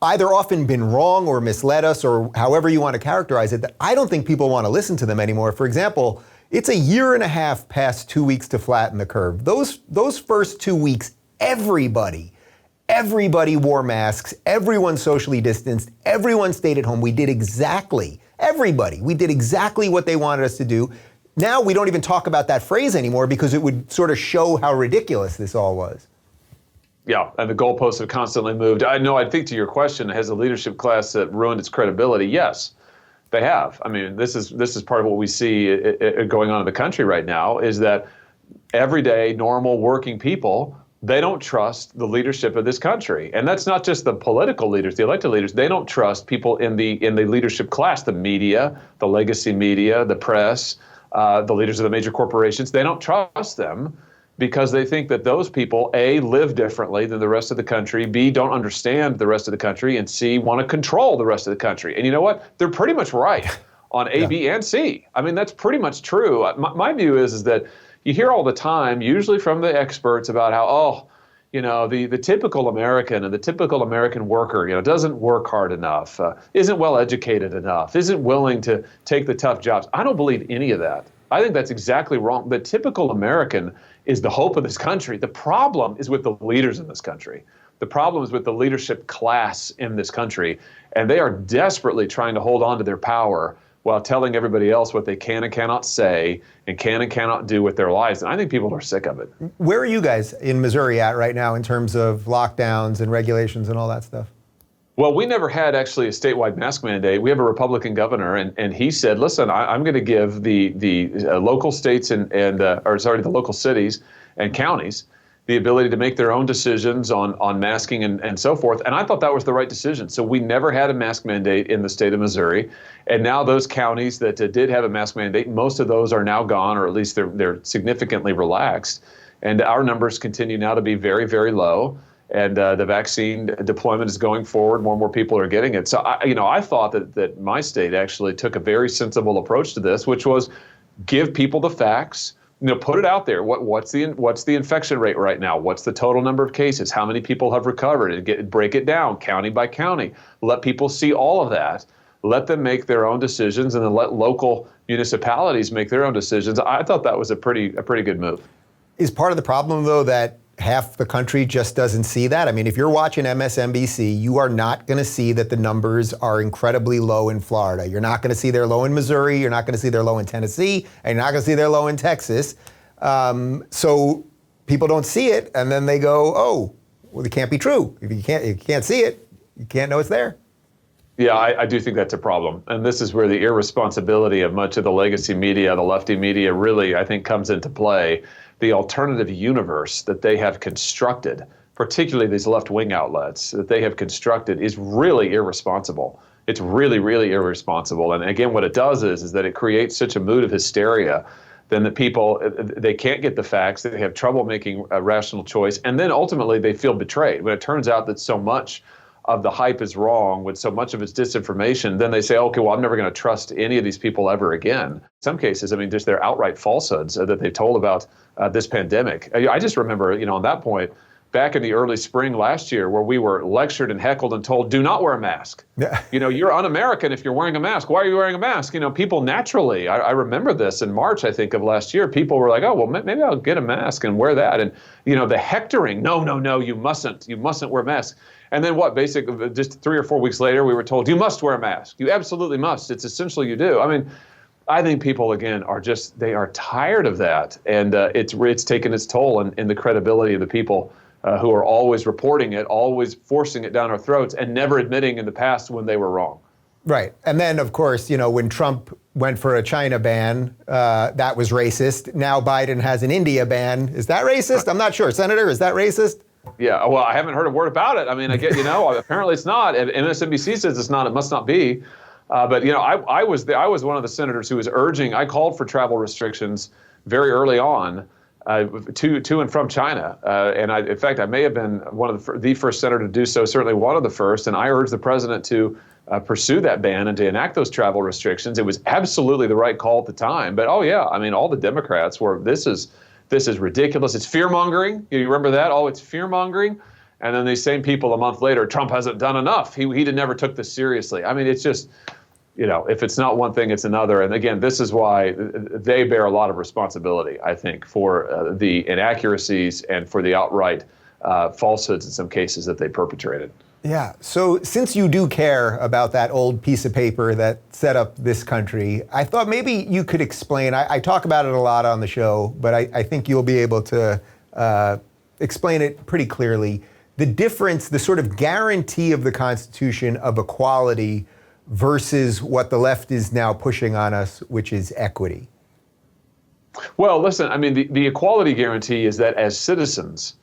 either often been wrong or misled us, or however you want to characterize it, that I don't think people want to listen to them anymore? For example, it's a year and a half past 2 weeks to flatten the curve. Those first 2 weeks, everybody wore masks, everyone socially distanced, everyone stayed at home. We did exactly what they wanted us to do. Now we don't even talk about that phrase anymore because it would sort of show how ridiculous this all was. Yeah, and the goalposts have constantly moved. I think to your question, has the leadership class ruined its credibility? Yes, they have. I mean, this is part of what we see going on in the country right now, is that everyday, normal, working people, they don't trust the leadership of this country. And that's not just the political leaders, the elected leaders. They don't trust people in the leadership class, the media, the legacy media, the press, the leaders of the major corporations. They don't trust them because they think that those people, A, live differently than the rest of the country, B, don't understand the rest of the country, and C, want to control the rest of the country. And you know what? They're pretty much right on A, B, and C. I mean, that's pretty much true. My view is that you hear all the time, usually from the experts, about how, the typical American and the typical American worker, doesn't work hard enough, isn't well educated enough, isn't willing to take the tough jobs. I don't believe any of that. I think that's exactly wrong. The typical American is the hope of this country. The problem is with the leaders in this country. The problem is with the leadership class in this country, and they are desperately trying to hold on to their power while telling everybody else what they can and cannot say and can and cannot do with their lives. And I think people are sick of it. Where are you guys in Missouri at right now in terms of lockdowns and regulations and all that stuff? Well, we never had actually a statewide mask mandate. We have a Republican governor, and he said, listen, I'm going to give the local states the local cities and counties the ability to make their own decisions on masking and so forth. And I thought that was the right decision. So we never had a mask mandate in the state of Missouri. And now those counties that did have a mask mandate, most of those are now gone, or at least they're significantly relaxed. And our numbers continue now to be very, very low. And the vaccine deployment is going forward. More and more people are getting it. So I thought that my state actually took a very sensible approach to this, which was give people the facts. Put it out there. What's the infection rate right now? What's the total number of cases? How many people have recovered? And break it down county by county. Let people see all of that. Let them make their own decisions, and then let local municipalities make their own decisions. I thought that was a pretty good move. Is part of the problem, though, that half the country just doesn't see that? I mean, if you're watching MSNBC, you are not going to see that the numbers are incredibly low in Florida. You're not going to see they're low in Missouri. You're not going to see they're low in Tennessee. And you're not going to see they're low in Texas. So people don't see it, and then they go, oh, well, it can't be true. If you can't see it, you can't know it's there. Yeah, I do think that's a problem. And this is where the irresponsibility of much of the legacy media, the lefty media, really, I think, comes into play. The alternative universe that they have constructed, particularly these left-wing outlets that they have constructed, is really irresponsible. It's really, really irresponsible. And again, what it does is that it creates such a mood of hysteria then that people, they can't get the facts, they have trouble making a rational choice, and then ultimately they feel betrayed. When it turns out that so much of the hype is wrong, when so much of it's disinformation, then they say, okay, well, I'm never going to trust any of these people ever again. In some cases, I mean, just their outright falsehoods that they've told about this pandemic. I just remember, on that point, back in the early spring last year, where we were lectured and heckled and told, do not wear a mask. Yeah. You're un-American if you're wearing a mask. Why are you wearing a mask? People naturally, I remember this in March, I think, of last year, people were like, oh, well, maybe I'll get a mask and wear that. And, the hectoring, no, you mustn't wear a mask. And then basically, just 3 or 4 weeks later, we were told, you must wear a mask. You absolutely must. It's essential you do. I mean, I think people, again, they are tired of that. And it's taken its toll in the credibility of the people who are always reporting it, always forcing it down our throats, and never admitting in the past when they were wrong. Right. And then, of course, when Trump went for a China ban, that was racist. Now Biden has an India ban. Is that racist? I'm not sure. Senator, is that racist? Yeah, well, I haven't heard a word about it. I mean, I get, apparently it's not. MSNBC says it's not. It must not be. But I was one of the senators who was urging. I called for travel restrictions very early on to and from China. And in fact, I may have been one of the first senator to do so. Certainly one of the first. And I urged the president to pursue that ban and to enact those travel restrictions. It was absolutely the right call at the time. But all the Democrats were. This is ridiculous. It's fear-mongering. You remember that? Oh, it's fear-mongering. And then these same people a month later, Trump hasn't done enough. He never took this seriously. I mean, it's just, if it's not one thing, it's another. And again, this is why they bear a lot of responsibility, I think, for the inaccuracies and for the outright falsehoods in some cases that they perpetrated. Yeah. So since you do care about that old piece of paper that set up this country, I thought maybe you could explain. I talk about it a lot on the show, but I think you'll be able to explain it pretty clearly. The difference, the sort of guarantee of the Constitution of equality versus what the left is now pushing on us, which is equity. Well, listen, I mean, the equality guarantee is that as citizens,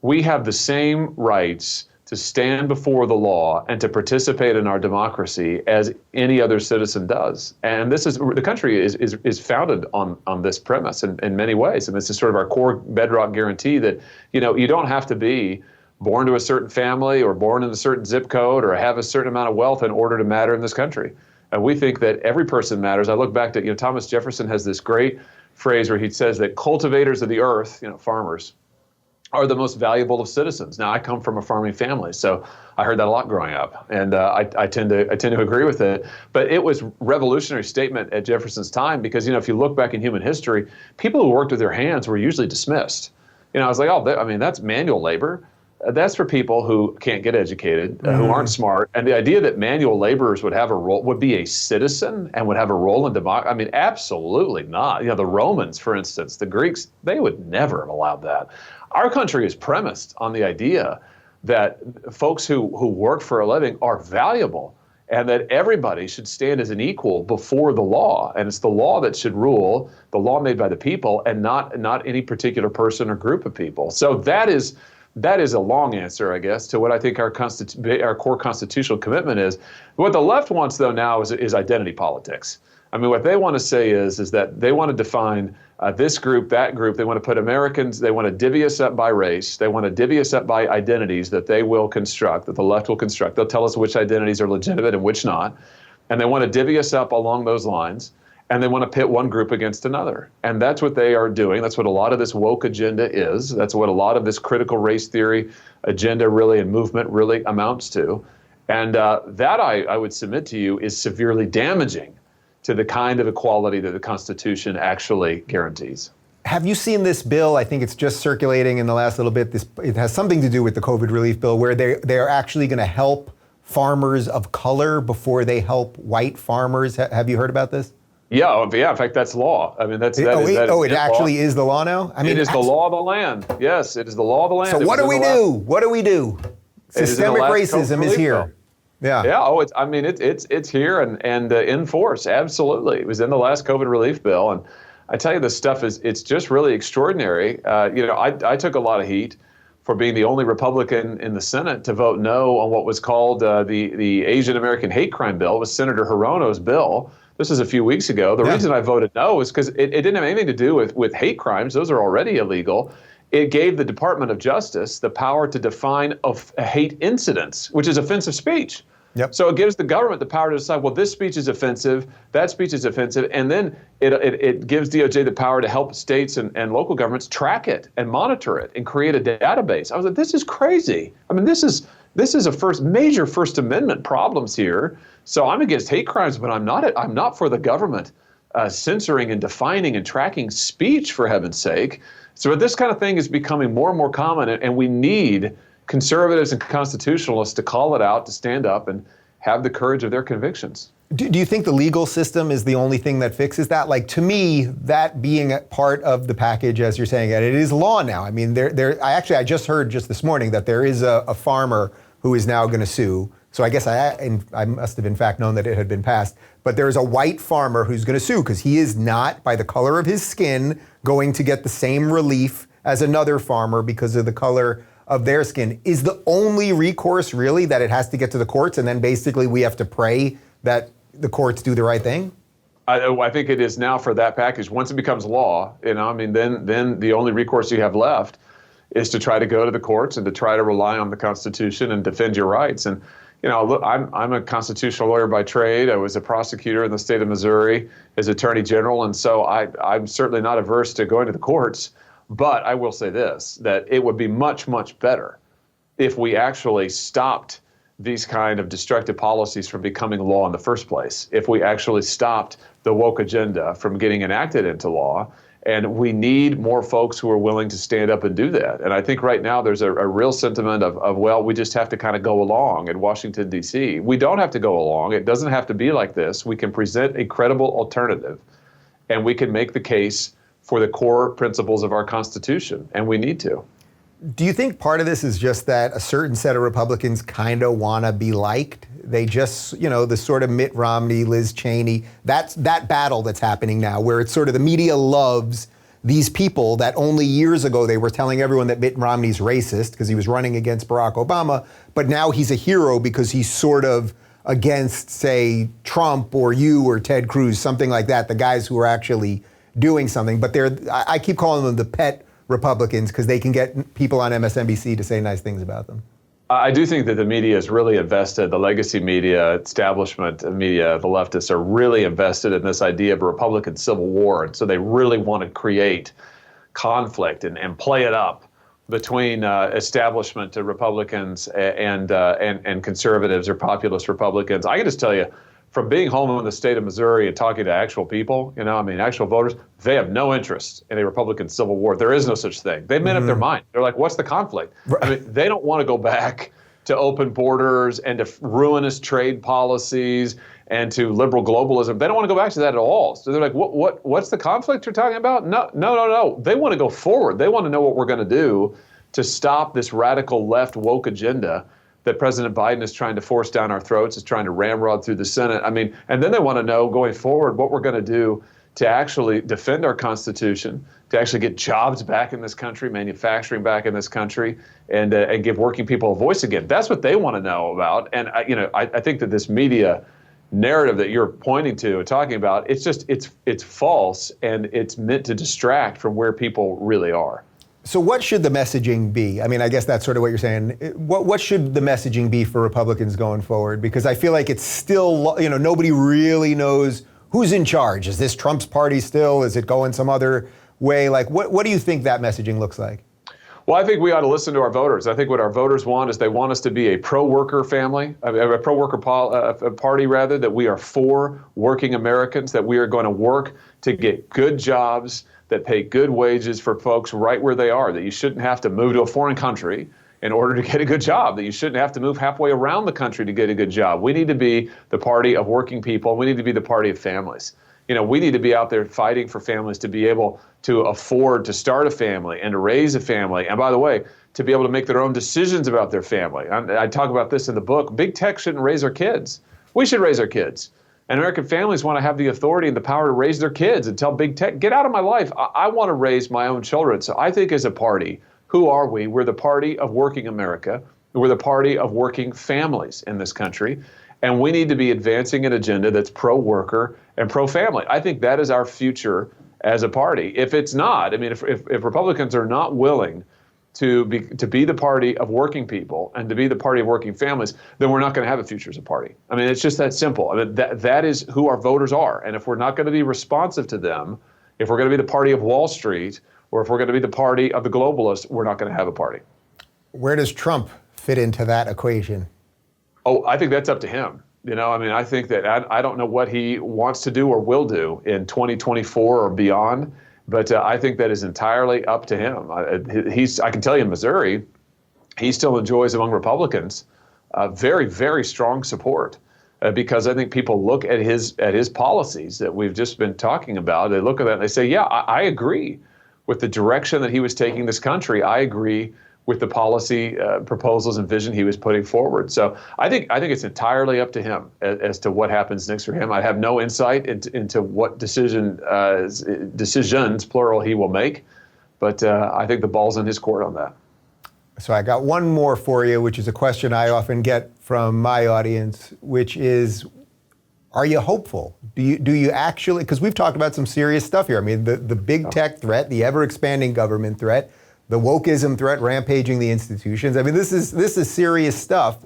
we have the same rights to stand before the law and to participate in our democracy as any other citizen does. And the country is founded on this premise in many ways. And this is sort of our core bedrock guarantee that, you don't have to be born to a certain family or born in a certain zip code or have a certain amount of wealth in order to matter in this country. And we think that every person matters. I look back to, Thomas Jefferson has this great phrase where he says that cultivators of the earth, farmers, are the most valuable of citizens. Now, I come from a farming family, so I heard that a lot growing up, and I tend to agree with it. But it was a revolutionary statement at Jefferson's time because, if you look back in human history, people who worked with their hands were usually dismissed. I was like, that's manual labor. That's for people who can't get educated, who aren't smart. And the idea that manual laborers would have a role, would be a citizen and would have a role in democracy, I mean, absolutely not. The Romans, for instance, the Greeks, they would never have allowed that. Our country is premised on the idea that folks who work for a living are valuable and that everybody should stand as an equal before the law. And it's the law that should rule, the law made by the people, and not any particular person or group of people. So that is a long answer, I guess, to what I think our core constitutional commitment is. What the left wants, though, now is identity politics. I mean, what they want to say is that they want to define this group, that group. They want to put Americans, they want to divvy us up by race. They want to divvy us up by identities that they will construct, that the left will construct. They'll tell us which identities are legitimate and which not. And they want to divvy us up along those lines. And they want to pit one group against another. And that's what they are doing. That's what a lot of this woke agenda is. That's what a lot of this critical race theory agenda really and movement really amounts to. And that I would submit to you is severely damaging to the kind of equality that the Constitution actually guarantees. Have you seen this bill? I think it's just circulating in the last little bit. It has something to do with the COVID relief bill, where they are actually going to help farmers of color before they help white farmers. Have you heard about this? Yeah. In fact, that's law. I mean, it actually is the law now? I mean, it is the law of the land. Yes, it is the law of the land. So what do we do? What do we do? Systemic racism is here. Bill. Yeah. Yeah. Oh, it's here and in force. Absolutely. It was in the last COVID relief bill, and I tell you, this stuff it's just really extraordinary. I took a lot of heat for being the only Republican in the Senate to vote no on what was called the Asian American hate crime bill. It was Senator Hirono's bill. This is a few weeks ago. The reason I voted no is because it didn't have anything to do with hate crimes. Those are already illegal. It gave the Department of Justice the power to define hate incidents, which is offensive speech. Yep. So it gives the government the power to decide, well, this speech is offensive, that speech is offensive, and then it gives DOJ the power to help states and local governments track it and monitor it and create a database. I was like, this is crazy. I mean, this is a major First Amendment problems here. So I'm against hate crimes, but I'm not for the government censoring and defining and tracking speech, for heaven's sake. So this kind of thing is becoming more and more common, and we need conservatives and constitutionalists to call it out, to stand up and have the courage of their convictions. Do you think the legal system is the only thing that fixes that? Like, to me, that being a part of the package, as you're saying, it is law now. I mean, I just heard just this morning that there is a farmer who is now going to sue. So I guess I must have in fact known that it had been passed. But there is a white farmer who's going to sue because he is not, by the color of his skin, going to get the same relief as another farmer because of the color of their skin. Is the only recourse really that it has to get to the courts, and then basically we have to pray that the courts do the right thing? I think it is now for that package. Once it becomes law, then the only recourse you have left is to try to go to the courts and to try to rely on the Constitution and defend your rights. And look, I'm a constitutional lawyer by trade. I was a prosecutor in the state of Missouri as Attorney General, and so I'm certainly not averse to going to the courts. But I will say this, that it would be much, much better if we actually stopped these kind of destructive policies from becoming law in the first place, if we actually stopped the woke agenda from getting enacted into law. And we need more folks who are willing to stand up and do that. And I think right now there's a real sentiment of, well, we just have to kind of go along in Washington, D.C. We don't have to go along. It doesn't have to be like this. We can present a credible alternative, and we can make the case for the core principles of our Constitution, and we need to. Do you think part of this is just that a certain set of Republicans kind of want to be liked? They just, the sort of Mitt Romney, Liz Cheney, that battle that's happening now, where it's sort of the media loves these people that only years ago they were telling everyone that Mitt Romney's racist because he was running against Barack Obama, but now he's a hero because he's sort of against, say, Trump or you or Ted Cruz, something like that, the guys who are actually doing something. But I keep calling them the pet Republicans because they can get people on MSNBC to say nice things about them. I do think that the media is really invested, the legacy media, establishment media, the leftists are really invested in this idea of a Republican civil war. And so they really want to create conflict and play it up between establishment Republicans and conservatives or populist Republicans. I can just tell you, from being home in the state of Missouri and talking to actual people, actual voters, they have no interest in a Republican civil war. There is no such thing. They've made up their mind. They're like, what's the conflict? Right. They don't want to go back to open borders and to ruinous trade policies and to liberal globalism. They don't want to go back to that at all. So they're like, what's the conflict you're talking about? No. They want to go forward. They want to know what we're going to do to stop this radical left woke agenda that President Biden is trying to force down our throats, is trying to ramrod through the Senate. I mean, and then they want to know going forward what we're going to do to actually defend our Constitution, to actually get jobs back in this country, manufacturing back in this country, and give working people a voice again. That's what they want to know about. And I think that this media narrative that you're pointing to and talking about, it's false, and it's meant to distract from where people really are. So what should the messaging be? I mean, I guess that's sort of what you're saying. What should the messaging be for Republicans going forward? Because I feel like it's still, nobody really knows who's in charge. Is this Trump's party still? Is it going some other way? Like, what do you think that messaging looks like? Well, I think we ought to listen to our voters. I think what our voters want is they want us to be a pro-worker family, a pro-worker party, rather, that we are for working Americans, that we are going to work to get good jobs that pay good wages for folks right where they are, that you shouldn't have to move to a foreign country in order to get a good job, that you shouldn't have to move halfway around the country to get a good job. We need to be the party of working people. We need to be the party of families. We need to be out there fighting for families to be able to afford to start a family and to raise a family. And by the way, to be able to make their own decisions about their family. I talk about this in the book. Big tech shouldn't raise our kids. We should raise our kids. And American families want to have the authority and the power to raise their kids and tell big tech, get out of my life. I want to raise my own children. So I think as a party, who are we? We're the party of working America. We're the party of working families in this country. And we need to be advancing an agenda that's pro-worker and pro-family. I think that is our future as a party. If it's not, I mean, if Republicans are not willing to be the party of working people and to be the party of working families, then we're not going to have a future as a party. I mean, it's just that simple. I mean, that is who our voters are. And if we're not going to be responsive to them, if we're going to be the party of Wall Street, or if we're going to be the party of the globalists, we're not going to have a party. Where does Trump fit into that equation? Oh, I think that's up to him. I think that I don't know what he wants to do or will do in 2024 or beyond, but I think that is entirely up to him. I can tell you in Missouri, he still enjoys among Republicans very, very strong support because I think people look at his policies that we've just been talking about. They look at that and they say, yeah, I agree with the direction that he was taking this country. I agree with the policy proposals and vision he was putting forward. So I think it's entirely up to him as to what happens next for him. I have no insight into what decisions, plural, he will make, but I think the ball's in his court on that. So I got one more for you, which is a question I often get from my audience, which is, are you hopeful? Do you actually, because we've talked about some serious stuff here. I mean, the big tech threat, the ever-expanding government threat, the wokeism threat rampaging the institutions. I mean, this is serious stuff,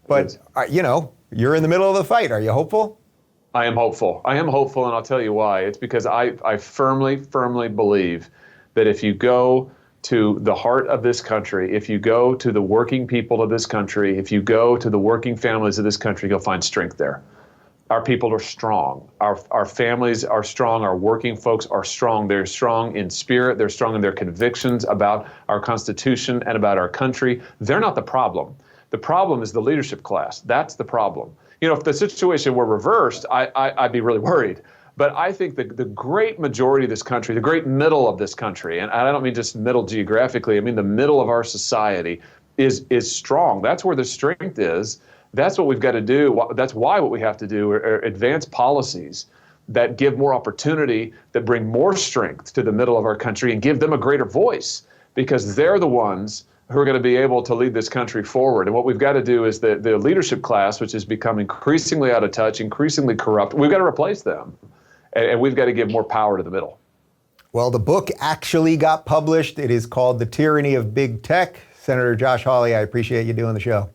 but you're in the middle of the fight. Are you hopeful? I am hopeful. And I'll tell you why. It's because I firmly believe that if you go to the heart of this country, if you go to the working people of this country, if you go to the working families of this country, you'll find strength there. Our people are strong. Our families are strong. Our working folks are strong. They're strong in spirit. They're strong in their convictions about our Constitution and about our country. They're not the problem. The problem is the leadership class. That's the problem. If the situation were reversed, I'd be really worried. But I think the great majority of this country, the great middle of this country, and I don't mean just middle geographically, I mean the middle of our society is strong. That's where the strength is. That's what we've got to do. That's why what we have to do are advance policies that give more opportunity, that bring more strength to the middle of our country and give them a greater voice, because they're the ones who are going to be able to lead this country forward. And what we've got to do is the leadership class, which has become increasingly out of touch, increasingly corrupt, we've got to replace them. And we've got to give more power to the middle. Well, the book actually got published. It is called The Tyranny of Big Tech. Senator Josh Hawley, I appreciate you doing the show.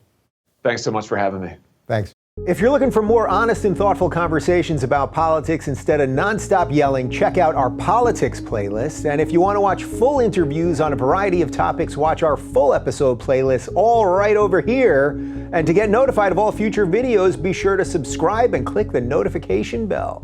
Thanks so much for having me. Thanks. If you're looking for more honest and thoughtful conversations about politics instead of nonstop yelling, check out our politics playlist. And if you want to watch full interviews on a variety of topics, watch our full episode playlist all right over here. And to get notified of all future videos, be sure to subscribe and click the notification bell.